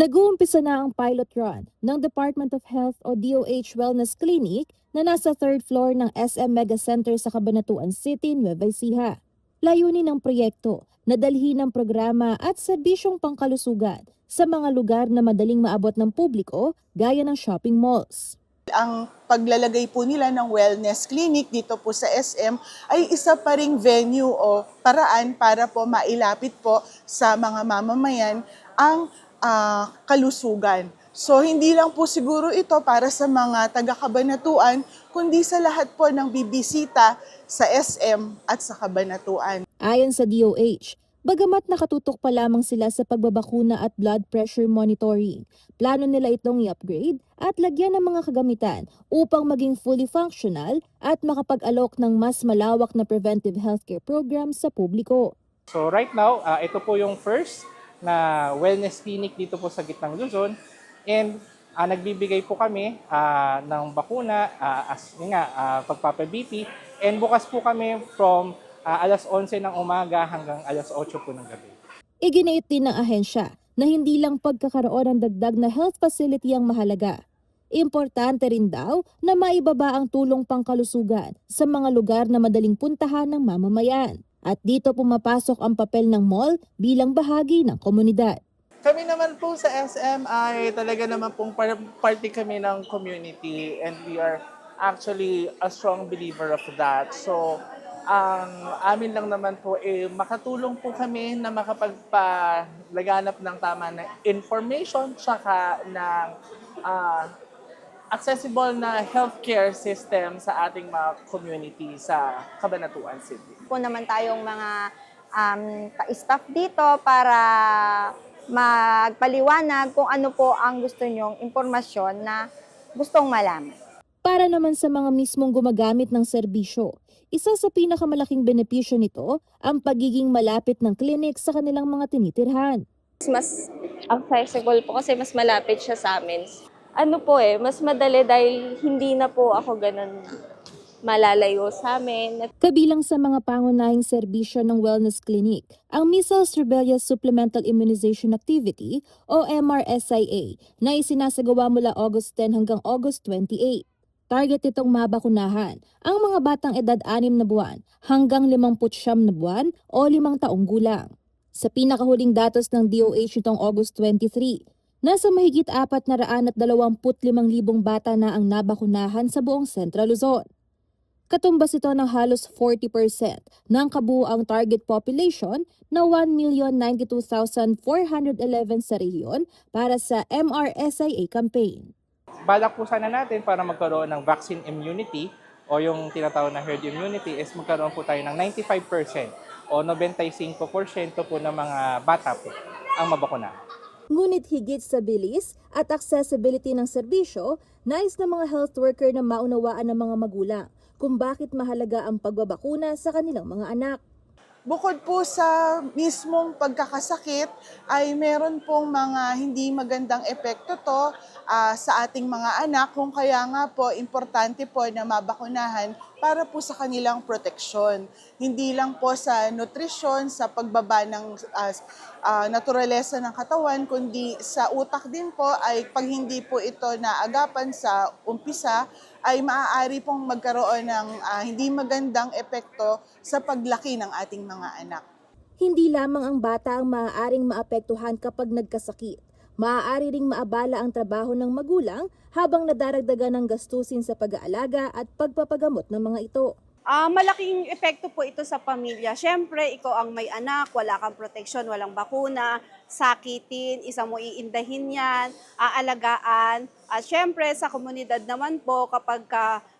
Nag-uumpisa na ang pilot run ng Department of Health o DOH Wellness Clinic na nasa third floor ng SM Mega Center sa Cabanatuan City, Nueva Ecija. Layunin ng proyekto na dalhin ng programa at serbisyong pangkalusugan sa mga lugar na madaling maabot ng publiko gaya ng shopping malls. Ang paglalagay po nila ng wellness clinic dito po sa SM ay isa pa ring venue o paraan para po mailapit po sa mga mamamayan ang kalusugan. So hindi lang po siguro ito para sa mga taga-Cabanatuan, kundi sa lahat po ng bibisita sa SM at sa Cabanatuan. Ayon sa DOH, bagamat nakatutok pa lamang sila sa pagbabakuna at blood pressure monitoring, plano nila itong i-upgrade at lagyan ng mga kagamitan upang maging fully functional at makapag-alok ng mas malawak na preventive healthcare program sa publiko. So right now, ito po yung first na wellness clinic dito po sa gitnang Luzon, and nagbibigay po kami ng bakuna, pagpapa-BP, and bukas po kami from alas 11 ng umaga hanggang alas 8 po ng gabi. Iginiit din ng ahensya na hindi lang pagkakaroon ng dagdag na health facility ang mahalaga. Importante rin daw na maibaba ang tulong pangkalusugan sa mga lugar na madaling puntahan ng mamamayan. At dito pumapasok ang papel ng mall bilang bahagi ng komunidad. Kami naman po sa SM ay talaga naman pong party kami ng community, and we are actually a strong believer of that. So, ang amin lang naman po makatulong po kami na makapagpalaganap ng tama na information tsaka ng accessible na healthcare system sa ating mga community sa Cabanatuan City. Po naman tayong mga staff dito para magpaliwanag kung ano po ang gusto nyong impormasyon na gustong malaman. Para naman sa mga mismong gumagamit ng serbisyo, isa sa pinakamalaking benepisyo nito ang pagiging malapit ng clinic sa kanilang mga tinitirhan. Mas accessible po kasi mas malapit siya sa amin. Mas madali dahil hindi na po ako ganun malalayo sa amin. Kabilang sa mga pangunahing serbisyo ng wellness clinic, ang Measles Rubella Supplemental Immunization Activity o MRSIA na isinasagawa mula August 10 hanggang August 28. Target itong mabakunahan ang mga batang edad 6 na buwan hanggang 59 na buwan o 5 taong gulang. Sa pinakahuling datos ng DOH itong August 23, nasa mahigit 425,000 bata na ang nabakunahan sa buong Central Luzon. Katumbas ito ng halos 40% ng kabuuang target population na 1,092,411 sa rehiyon para sa MRSIA campaign. Balak po sana natin para magkaroon ng vaccine immunity o yung tinatawag na herd immunity is magkaroon po tayo ng 95% o 95% po ng mga bata po ang mabakunahan. Ngunit higit sa bilis at accessibility ng serbisyo, nais ng mga health worker na maunawaan ng mga magulang kung bakit mahalaga ang pagbabakuna sa kanilang mga anak. Bukod po sa mismong pagkakasakit, ay meron pong mga hindi magandang epekto to sa ating mga anak, kung kaya nga po importante po na mabakunahan para po sa kanilang proteksyon. Hindi lang po sa nutrisyon, sa pagbaba ng naturalesa ng katawan, kundi sa utak din po ay pag hindi po ito naagapan sa umpisa, ay maaari pong magkaroon ng hindi magandang epekto sa paglaki ng ating mga anak. Hindi lamang ang bata ang maaaring maapektuhan kapag nagkasakit. Maaari ring maabala ang trabaho ng magulang habang nadaragdagan ng gastusin sa pag-aalaga at pagpapagamot ng mga ito. Malaking epekto po ito sa pamilya. Siyempre, ikaw ang may anak, wala kang proteksyon, walang bakuna, sakitin, isa mo iindahin yan, aalagaan. At siyempre, sa komunidad naman po, kapag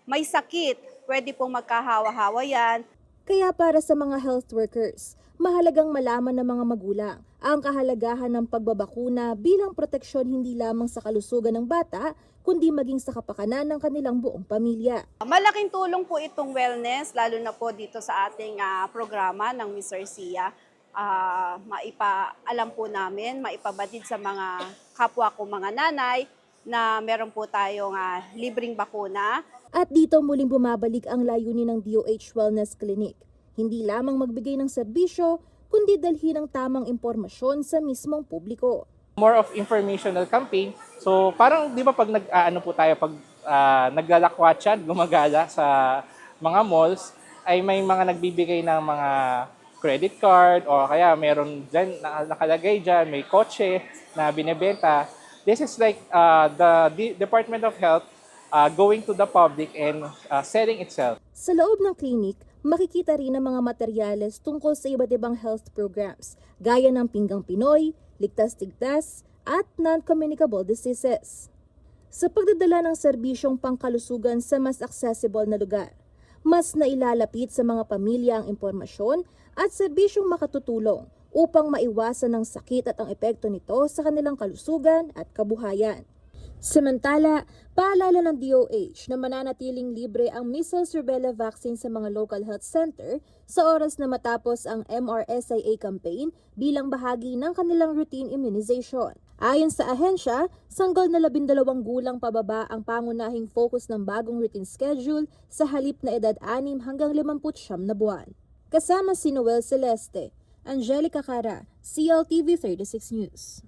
may sakit, pwede pong magkahawa-hawa yan. Kaya para sa mga health workers, mahalagang malaman ng mga magulang ang kahalagahan ng pagbabakuna bilang proteksyon hindi lamang sa kalusugan ng bata, kundi maging sa kapakanan ng kanilang buong pamilya. Malaking tulong po itong wellness, lalo na po dito sa ating programa ng Miss Garcia. Maipaalam po namin, maipabatid sa mga kapwa ko mga nanay na meron po tayong libreng bakuna. At dito muling bumabalik ang layunin ng DOH Wellness Clinic. Hindi lamang magbigay ng serbisyo, kundi dalhin ang tamang impormasyon sa mismong publiko. More of informational campaign. So parang 'di ba pag nag-aano po tayo pag naglalakwatsan, gumagala sa mga malls ay may mga nagbibigay ng mga credit card o kaya meron dyan, nakalagay dyan, may kotse na binebenta. This is like the Department of Health going to the public and selling itself. Sa loob ng klinik, makikita rin ang mga materyales tungkol sa iba't ibang health programs, gaya ng Pinggang Pinoy, Ligtas-Tigtas, at non-communicable diseases. Sa pagdadala ng serbisyong pangkalusugan sa mas accessible na lugar, mas nailalapit sa mga pamilya ang impormasyon at serbisyong makatutulong upang maiwasan ang sakit at ang epekto nito sa kanilang kalusugan at kabuhayan. Samantala, paalala ng DOH na mananatiling libre ang measles rubella vaccine sa mga local health center sa oras na matapos ang MRSIA campaign bilang bahagi ng kanilang routine immunization. Ayon sa ahensya, sanggol na 12 gulang pababa ang pangunahing focus ng bagong routine schedule sa halip na edad 6 hanggang 59 na buwan. Kasama si Noel Celeste, Angelica Cara, CLTV 36 News.